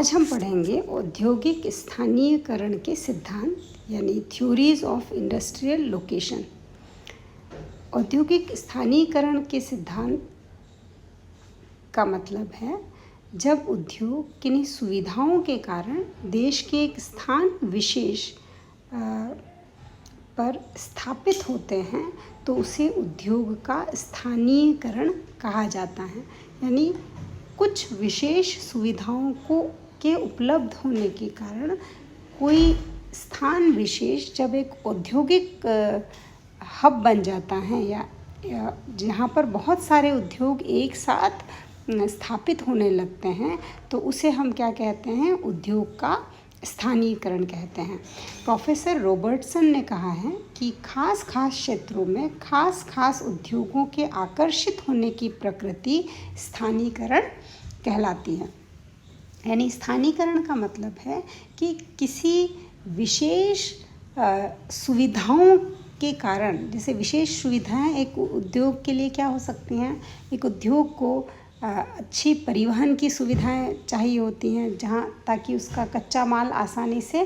आज हम पढ़ेंगे औद्योगिक स्थानीयकरण के सिद्धांत यानी थ्योरीज ऑफ इंडस्ट्रियल लोकेशन। औद्योगिक स्थानीयकरण के सिद्धांत का मतलब है जब उद्योग किन्हीं सुविधाओं के कारण देश के एक स्थान विशेष पर स्थापित होते हैं तो उसे उद्योग का स्थानीयकरण कहा जाता है। यानी कुछ विशेष सुविधाओं के उपलब्ध होने के कारण कोई स्थान विशेष जब एक औद्योगिक हब बन जाता है या जहाँ पर बहुत सारे उद्योग एक साथ स्थापित होने लगते हैं तो उसे हम क्या कहते हैं, उद्योग का स्थानीयकरण कहते हैं। प्रोफेसर रॉबर्टसन ने कहा है कि खास क्षेत्रों में खास उद्योगों के आकर्षित होने की प्रकृति स्थानीयकरण कहलाती है। यानी स्थानीयकरण का मतलब है कि किसी विशेष सुविधाओं के कारण, जैसे विशेष सुविधाएं एक उद्योग के लिए क्या हो सकती हैं, एक उद्योग को अच्छी परिवहन की सुविधाएं चाहिए होती हैं जहां ताकि उसका कच्चा माल आसानी से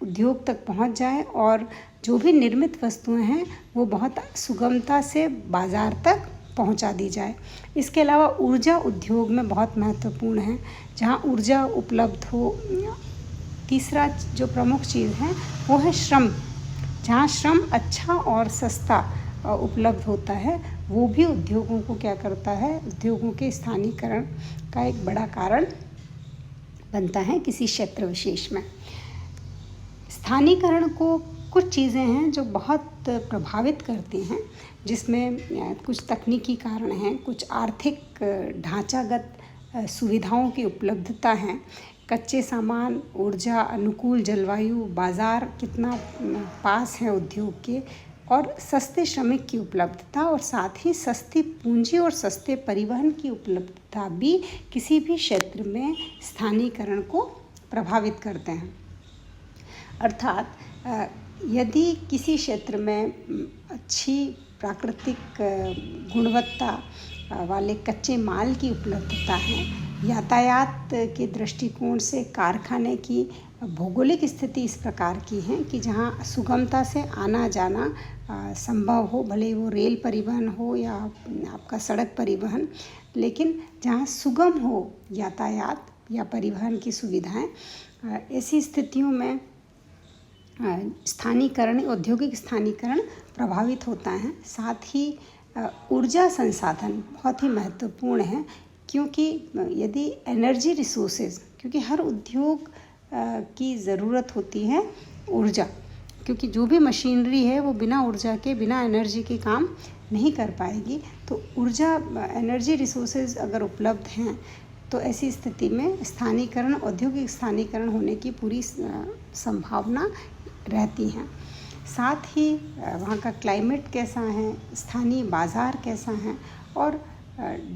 उद्योग तक पहुंच जाए और जो भी निर्मित वस्तुएं हैं वो बहुत सुगमता से बाज़ार तक पहुंचा दी जाए। इसके अलावा ऊर्जा उद्योग में बहुत महत्वपूर्ण है जहां ऊर्जा उपलब्ध हो। तीसरा जो प्रमुख चीज़ है वो है श्रम, जहां श्रम अच्छा और सस्ता उपलब्ध होता है वो भी उद्योगों को क्या करता है, उद्योगों के स्थानीयकरण का एक बड़ा कारण बनता है किसी क्षेत्र विशेष में। स्थानीयकरण को कुछ चीज़ें हैं जो बहुत प्रभावित करती हैं, जिसमें कुछ तकनीकी कारण हैं, कुछ आर्थिक ढांचागत सुविधाओं की उपलब्धता है, कच्चे सामान, ऊर्जा, अनुकूल जलवायु, बाज़ार कितना पास है उद्योग के, और सस्ते श्रमिक की उपलब्धता और साथ ही सस्ती पूंजी और सस्ते परिवहन की उपलब्धता भी किसी भी क्षेत्र में स्थानीयकरण को प्रभावित करते हैं। अर्थात यदि किसी क्षेत्र में अच्छी प्राकृतिक गुणवत्ता वाले कच्चे माल की उपलब्धता है, यातायात के दृष्टिकोण से कारखाने की भौगोलिक स्थिति इस प्रकार की है कि जहां सुगमता से आना जाना संभव हो, भले वो रेल परिवहन हो या आपका सड़क परिवहन, लेकिन जहां सुगम हो यातायात या परिवहन की सुविधाएं, ऐसी स्थितियों में स्थानीयकरण, औद्योगिक स्थानीयकरण प्रभावित होता है। साथ ही ऊर्जा संसाधन बहुत ही महत्वपूर्ण है, क्योंकि यदि एनर्जी रिसोर्सेज, क्योंकि हर उद्योग की ज़रूरत होती है ऊर्जा, क्योंकि जो भी मशीनरी है वो बिना ऊर्जा के, बिना एनर्जी के काम नहीं कर पाएगी। तो ऊर्जा, एनर्जी रिसोर्सेज अगर उपलब्ध हैं तो ऐसी स्थिति में स्थानीयकरण, औद्योगिक स्थानीयकरण होने की पूरी संभावना रहती हैं। साथ ही वहाँ का क्लाइमेट कैसा है, स्थानीय बाज़ार कैसा है और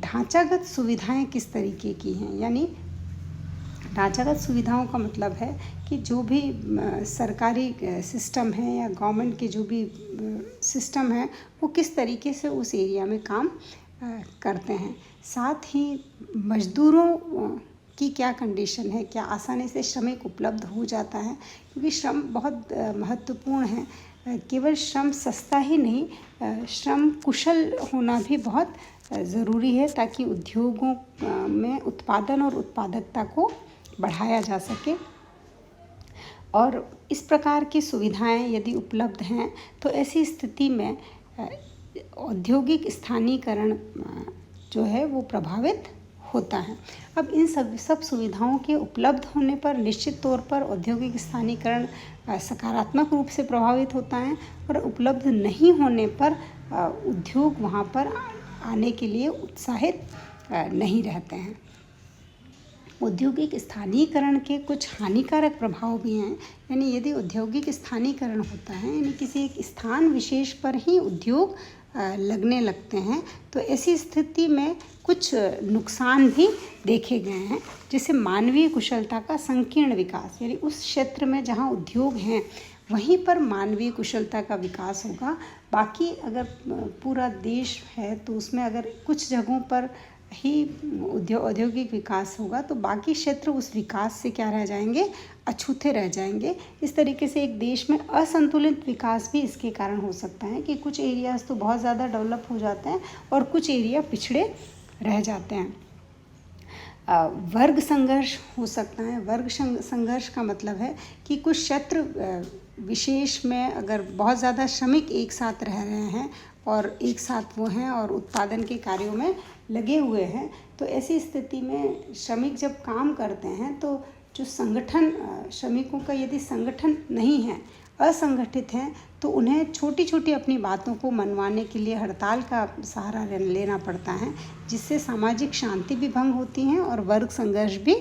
ढांचागत सुविधाएं किस तरीके की हैं। यानी ढांचागत सुविधाओं का मतलब है कि जो भी सरकारी सिस्टम है या गवर्नमेंट के जो भी सिस्टम है वो किस तरीके से उस एरिया में काम करते हैं। साथ ही मज़दूरों की क्या कंडीशन है, क्या आसानी से श्रमिक उपलब्ध हो जाता है, क्योंकि श्रम बहुत महत्वपूर्ण है। केवल श्रम सस्ता ही नहीं, श्रम कुशल होना भी बहुत ज़रूरी है ताकि उद्योगों में उत्पादन और उत्पादकता को बढ़ाया जा सके। और इस प्रकार की सुविधाएं यदि उपलब्ध हैं तो ऐसी स्थिति में औद्योगिक स्थानीयकरण जो है वो प्रभावित होता है। अब इन सब सुविधाओं के उपलब्ध होने पर निश्चित तौर पर औद्योगिक स्थानीयकरण सकारात्मक रूप से प्रभावित होता है, और उपलब्ध नहीं होने पर उद्योग वहाँ पर आने के लिए उत्साहित नहीं रहते हैं। औद्योगिक स्थानीयकरण के कुछ हानिकारक प्रभाव भी हैं। यानी यदि औद्योगिक स्थानीयकरण होता है, यानी किसी एक स्थान विशेष पर ही उद्योग लगने लगते हैं, तो ऐसी स्थिति में कुछ नुकसान भी देखे गए हैं, जैसे मानवीय कुशलता का संकीर्ण विकास। यानी उस क्षेत्र में जहां उद्योग हैं वहीं पर मानवीय कुशलता का विकास होगा। बाकी अगर पूरा देश है तो उसमें अगर कुछ जगहों पर ही औद्योगिक विकास होगा तो बाकी क्षेत्र उस विकास से क्या रह जाएंगे, अछूते रह जाएंगे। इस तरीके से एक देश में असंतुलित विकास भी इसके कारण हो सकता है कि कुछ एरियाज़ तो बहुत ज़्यादा डेवलप हो जाते हैं और कुछ एरिया पिछड़े रह जाते हैं। वर्ग संघर्ष हो सकता है। वर्ग संघर्ष का मतलब है कि कुछ क्षेत्र विशेष में अगर बहुत ज़्यादा श्रमिक एक साथ रह रहे हैं और एक साथ वो हैं और उत्पादन के कार्यों में लगे हुए हैं, तो ऐसी स्थिति में श्रमिक जब काम करते हैं तो जो संगठन, श्रमिकों का यदि संगठन नहीं है, असंगठित हैं, तो उन्हें छोटी छोटी अपनी बातों को मनवाने के लिए हड़ताल का सहारा लेना पड़ता है, जिससे सामाजिक शांति भी भंग होती है और वर्ग संघर्ष भी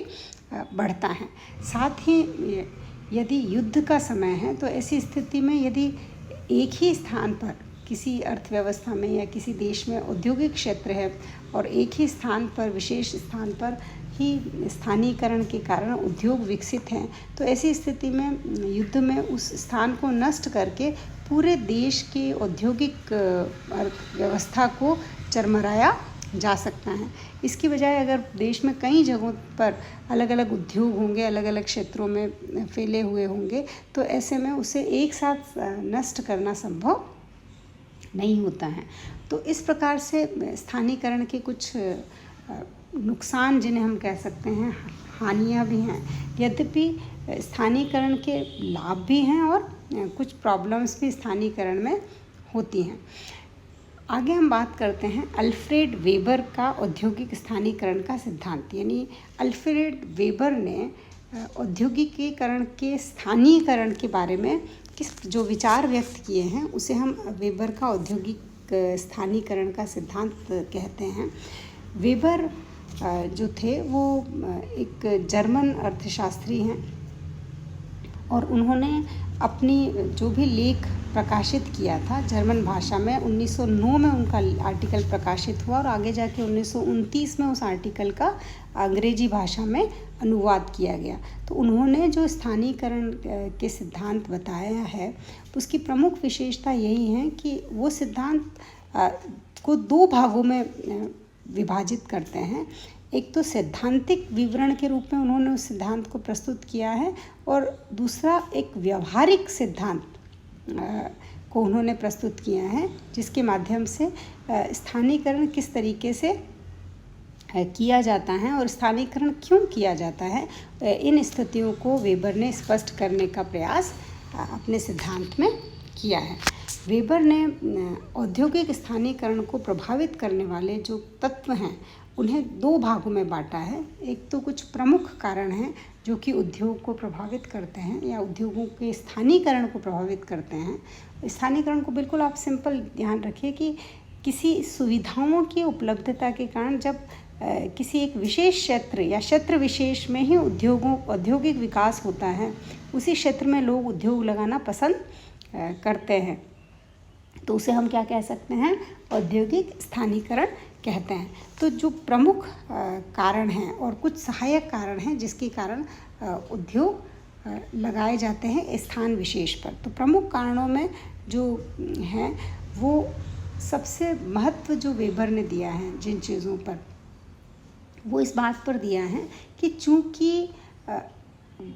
बढ़ता है। साथ ही यदि युद्ध का समय है तो ऐसी स्थिति में यदि एक ही स्थान पर किसी अर्थव्यवस्था में या किसी देश में औद्योगिक क्षेत्र है और एक ही स्थान पर, विशेष स्थान पर ही स्थानीयकरण के कारण उद्योग विकसित हैं, तो ऐसी स्थिति में युद्ध में उस स्थान को नष्ट करके पूरे देश के औद्योगिक अर्थव्यवस्था को चरमराया जा सकता है। इसकी बजाय अगर देश में कई जगहों पर अलग अलग उद्योग होंगे, अलग अलग क्षेत्रों में फैले हुए होंगे, तो ऐसे में उसे एक साथ नष्ट करना संभव नहीं होता है। तो इस प्रकार से स्थानीयकरण के कुछ नुकसान, जिन्हें हम कह सकते हैं हानियाँ भी हैं। यद्यपि स्थानीयकरण के लाभ भी हैं और कुछ प्रॉब्लम्स भी स्थानीयकरण में होती हैं। आगे हम बात करते हैं अल्फ्रेड वेबर का औद्योगिक स्थानीयकरण का सिद्धांत। यानी अल्फ्रेड वेबर ने औद्योगिकीकरण के स्थानीयकरण के बारे में जो विचार व्यक्त किए हैं उसे हम वेबर का औद्योगिक स्थानीयकरण का सिद्धांत कहते हैं। वेबर जो थे वो एक जर्मन अर्थशास्त्री हैं और उन्होंने अपनी जो भी लेख प्रकाशित किया था जर्मन भाषा में, 1909 में उनका आर्टिकल प्रकाशित हुआ और आगे जाके 1929 में उस आर्टिकल का अंग्रेजी भाषा में अनुवाद किया गया। तो उन्होंने जो स्थानीयकरण के सिद्धांत बताया है उसकी प्रमुख विशेषता यही है कि वो सिद्धांत को दो भागों में विभाजित करते हैं। एक तो सैद्धांतिक विवरण के रूप में उन्होंने उस सिद्धांत को प्रस्तुत किया है और दूसरा एक व्यवहारिक सिद्धांत को उन्होंने प्रस्तुत किया है, जिसके माध्यम से स्थानीयकरण किस तरीके से किया जाता है और स्थानीयकरण क्यों किया जाता है, इन स्थितियों को वेबर ने स्पष्ट करने का प्रयास अपने सिद्धांत में किया है। वेबर ने औद्योगिक स्थानीयकरण को प्रभावित करने वाले जो तत्व हैं उन्हें दो भागों में बांटा है। एक तो कुछ प्रमुख कारण हैं जो कि उद्योग को प्रभावित करते हैं या उद्योगों के स्थानीयकरण को प्रभावित करते हैं। स्थानीयकरण को बिल्कुल आप सिंपल ध्यान रखिए कि किसी सुविधाओं की उपलब्धता के कारण जब किसी एक विशेष क्षेत्र या क्षेत्र विशेष में ही औद्योगिक विकास होता है, उसी क्षेत्र में लोग उद्योग लगाना पसंद करते हैं, तो उसे हम क्या कह सकते हैं, औद्योगिक स्थानीयकरण कहते हैं। तो जो प्रमुख कारण हैं और कुछ सहायक कारण हैं जिसके कारण उद्योग लगाए जाते हैं स्थान विशेष पर। तो प्रमुख कारणों में जो हैं वो सबसे महत्व जो वेबर ने दिया है जिन चीज़ों पर, वो इस बात पर दिया है कि चूँकि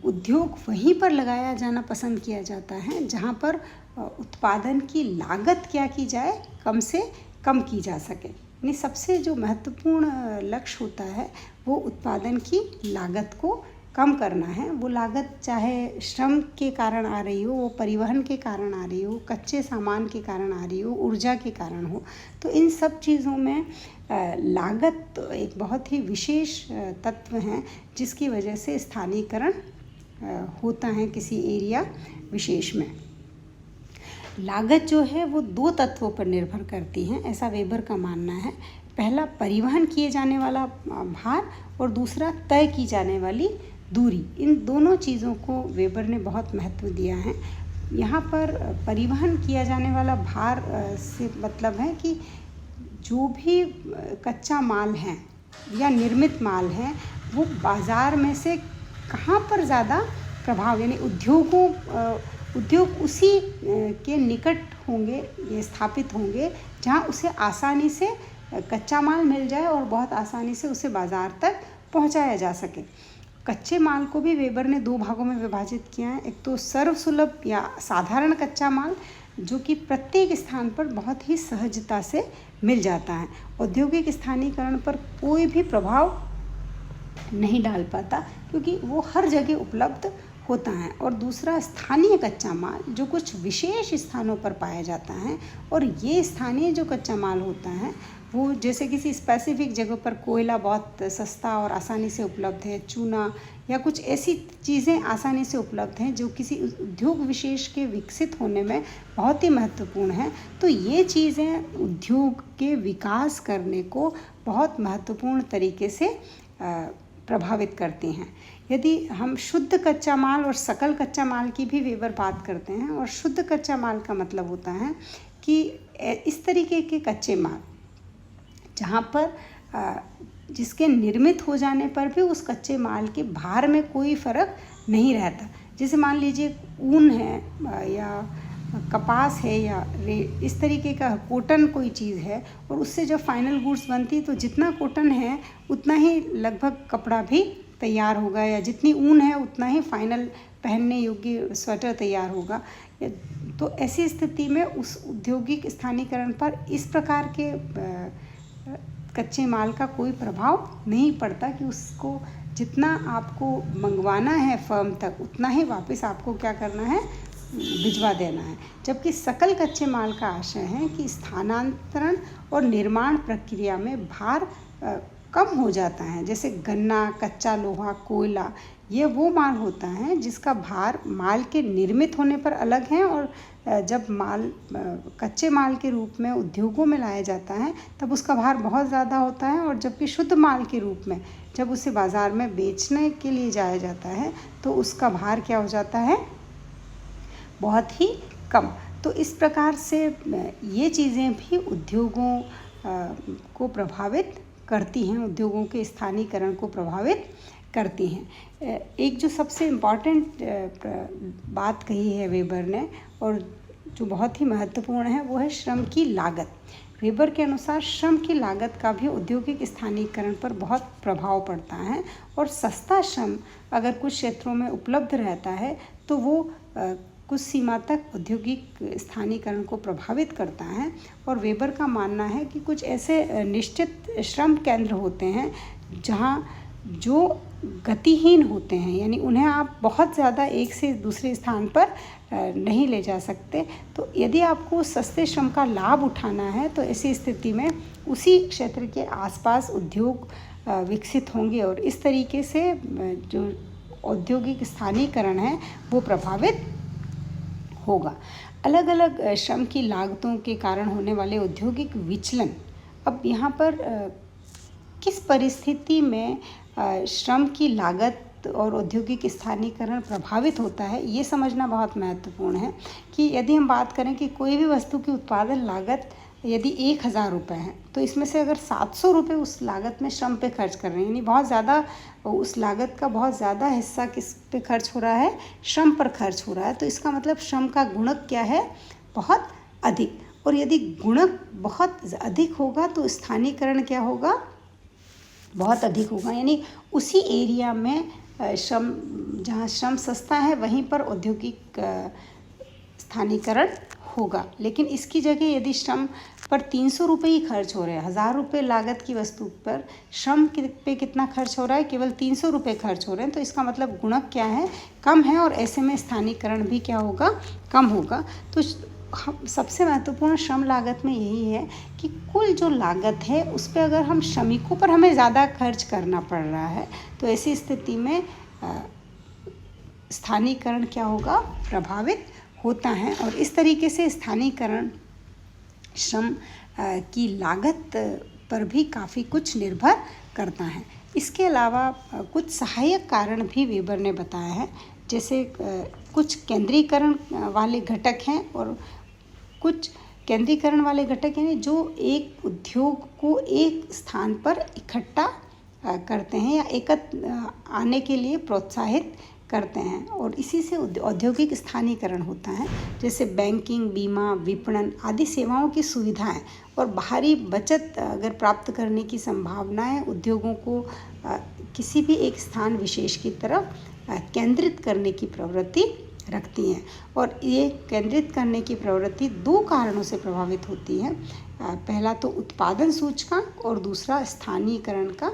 उद्योग वहीं पर लगाया जाना पसंद किया जाता है जहाँ पर उत्पादन की लागत क्या की जाए, कम से कम की जा सके। यानी सबसे जो महत्वपूर्ण लक्ष्य होता है वो उत्पादन की लागत को कम करना है। वो लागत चाहे श्रम के कारण आ रही हो, वो परिवहन के कारण आ रही हो, कच्चे सामान के कारण आ रही हो, ऊर्जा के कारण हो, तो इन सब चीज़ों में लागत एक बहुत ही विशेष तत्व है जिसकी वजह से स्थानीयकरण होता है किसी एरिया विशेष में। लागत जो है वो दो तत्वों पर निर्भर करती है, ऐसा वेबर का मानना है। पहला परिवहन किए जाने वाला भार और दूसरा तय की जाने वाली दूरी। इन दोनों चीज़ों को वेबर ने बहुत महत्व दिया है। यहाँ पर परिवहन किया जाने वाला भार से मतलब है कि जो भी कच्चा माल है या निर्मित माल है वो बाज़ार में से कहाँ पर ज़्यादा प्रभाव, यानी उद्योग उसी के निकट होंगे, ये स्थापित होंगे जहाँ उसे आसानी से कच्चा माल मिल जाए और बहुत आसानी से उसे बाज़ार तक पहुंचाया जा सके। कच्चे माल को भी वेबर ने 2 भागों में विभाजित किया है। एक तो सर्वसुलभ या साधारण कच्चा माल, जो कि प्रत्येक स्थान पर बहुत ही सहजता से मिल जाता है, औद्योगिक स्थानीकरण पर कोई भी प्रभाव नहीं डाल पाता क्योंकि वो हर जगह उपलब्ध होता है। और दूसरा स्थानीय कच्चा माल, जो कुछ विशेष स्थानों पर पाया जाता है, और ये स्थानीय जो कच्चा माल होता है वो जैसे किसी स्पेसिफिक जगह पर कोयला बहुत सस्ता और आसानी से उपलब्ध है, चूना या कुछ ऐसी चीज़ें आसानी से उपलब्ध हैं जो किसी उद्योग विशेष के विकसित होने में बहुत ही महत्वपूर्ण हैं। तो ये चीज़ें उद्योग के विकास करने को बहुत महत्वपूर्ण तरीके से प्रभावित करती हैं। यदि हम शुद्ध कच्चा माल और सकल कच्चा माल की भी वेबर बात करते हैं, और शुद्ध कच्चा माल का मतलब होता है कि इस तरीके के कच्चे माल जहाँ पर जिसके निर्मित हो जाने पर भी उस कच्चे माल के भार में कोई फ़र्क नहीं रहता। जैसे मान लीजिए ऊन है या कपास है या इस तरीके का कॉटन कोई चीज़ है, और उससे जब फाइनल गुड्स बनती है तो जितना कॉटन है उतना ही लगभग कपड़ा भी तैयार होगा, या जितनी ऊन है उतना ही फाइनल पहनने योग्य स्वेटर तैयार होगा। तो ऐसी स्थिति में उस औद्योगिक स्थानीकरण पर इस प्रकार के कच्चे माल का कोई प्रभाव नहीं पड़ता कि उसको जितना आपको मंगवाना है फर्म तक उतना ही वापस आपको क्या करना है, भिजवा देना है। जबकि सकल कच्चे माल का आशय है कि स्थानांतरण और निर्माण प्रक्रिया में भार कम हो जाता है। जैसे गन्ना, कच्चा लोहा, कोयला, ये वो माल होता है जिसका भार माल के निर्मित होने पर अलग है, और जब माल कच्चे माल के रूप में उद्योगों में लाया जाता है तब उसका भार बहुत ज़्यादा होता है, और जबकि शुद्ध माल के रूप में जब उसे बाज़ार में बेचने के लिए जाया जाता है तो उसका भार क्या हो जाता है, बहुत ही कम। तो इस प्रकार से ये चीज़ें भी उद्योगों को प्रभावित करती हैं, उद्योगों के स्थानीकरण को प्रभावित करती हैं। एक जो सबसे इम्पॉर्टेंट बात कही है वेबर ने, और जो बहुत ही महत्वपूर्ण है, वो है श्रम की लागत। वेबर के अनुसार श्रम की लागत का भी औद्योगिक स्थानीकरण पर बहुत प्रभाव पड़ता है, और सस्ता श्रम अगर कुछ क्षेत्रों में उपलब्ध रहता है तो वो कुछ सीमा तक औद्योगिक स्थानीकरण को प्रभावित करता है। और वेबर का मानना है कि कुछ ऐसे निश्चित श्रम केंद्र होते हैं जहाँ जो गतिहीन होते हैं, यानी उन्हें आप बहुत ज़्यादा एक से दूसरे स्थान पर नहीं ले जा सकते। तो यदि आपको सस्ते श्रम का लाभ उठाना है तो ऐसी स्थिति में उसी क्षेत्र के आसपास उद्योग विकसित होंगे, और इस तरीके से जो औद्योगिक स्थानीकरण है वो प्रभावित होगा। अलग अलग श्रम की लागतों के कारण होने वाले औद्योगिक विचलन, अब यहाँ पर किस परिस्थिति में श्रम की लागत और औद्योगिक स्थानीकरण प्रभावित होता है, ये समझना बहुत महत्वपूर्ण है। कि यदि हम बात करें कि कोई भी वस्तु की उत्पादन लागत यदि 1000 रुपये है, तो इसमें से अगर 700 रुपये उस लागत में श्रम पे खर्च कर रहे हैं, यानी बहुत ज़्यादा उस लागत का बहुत ज़्यादा हिस्सा किस पे खर्च हो रहा है, श्रम पर खर्च हो रहा है, तो इसका मतलब श्रम का गुणक क्या है, बहुत अधिक। और यदि गुणक बहुत अधिक होगा तो स्थानीकरण क्या होगा, बहुत अधिक होगा। यानी उसी एरिया में श्रम, जहाँ श्रम सस्ता है वहीं पर औद्योगिक स्थानीकरण होगा। लेकिन इसकी जगह यदि श्रम पर 300 रुपये ही खर्च हो रहे हैं, 1000 रुपये लागत की वस्तु पर श्रम पे कितना खर्च हो रहा है, केवल 300 रुपये खर्च हो रहे हैं, तो इसका मतलब गुणक क्या है, कम है, और ऐसे में स्थानीकरण भी क्या होगा, कम होगा। तो हम सबसे महत्वपूर्ण श्रम लागत में यही है कि कुल जो लागत है उस पर अगर हम श्रमिकों पर हमें ज़्यादा खर्च करना पड़ रहा है तो ऐसी स्थिति में स्थानीकरण क्या होगा, प्रभावित होता है। और इस तरीके से स्थानीकरण श्रम की लागत पर भी काफ़ी कुछ निर्भर करता है। इसके अलावा कुछ सहायक कारण भी वेबर ने बताया है, जैसे कुछ केंद्रीकरण वाले घटक हैं और कुछ केंद्रीकरण वाले घटक यानी जो एक उद्योग को एक स्थान पर इकट्ठा करते हैं या एकत्र आने के लिए प्रोत्साहित करते हैं और इसी से औद्योगिक स्थानीयकरण होता है। जैसे बैंकिंग, बीमा, विपणन आदि सेवाओं की सुविधाएं और बाहरी बचत अगर प्राप्त करने की संभावनाएं उद्योगों को किसी भी एक स्थान विशेष की तरफ केंद्रित करने की प्रवृत्ति रखती हैं। और ये केंद्रित करने की प्रवृत्ति दो कारणों से प्रभावित होती है। पहला तो उत्पादन सूचकांक और दूसरा स्थानीयकरण का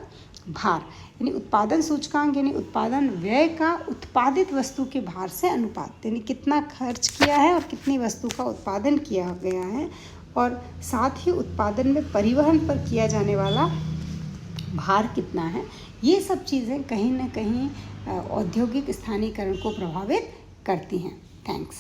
भार। यानी उत्पादन सूचकांक यानी उत्पादन व्यय का उत्पादित वस्तु के भार से अनुपात, यानी कितना खर्च किया है और कितनी वस्तु का उत्पादन किया गया है, और साथ ही उत्पादन में परिवहन पर किया जाने वाला भार कितना है। ये सब चीज़ें कहीं ना कहीं औद्योगिक स्थानीयकरण को प्रभावित करती हैं। थैंक्स।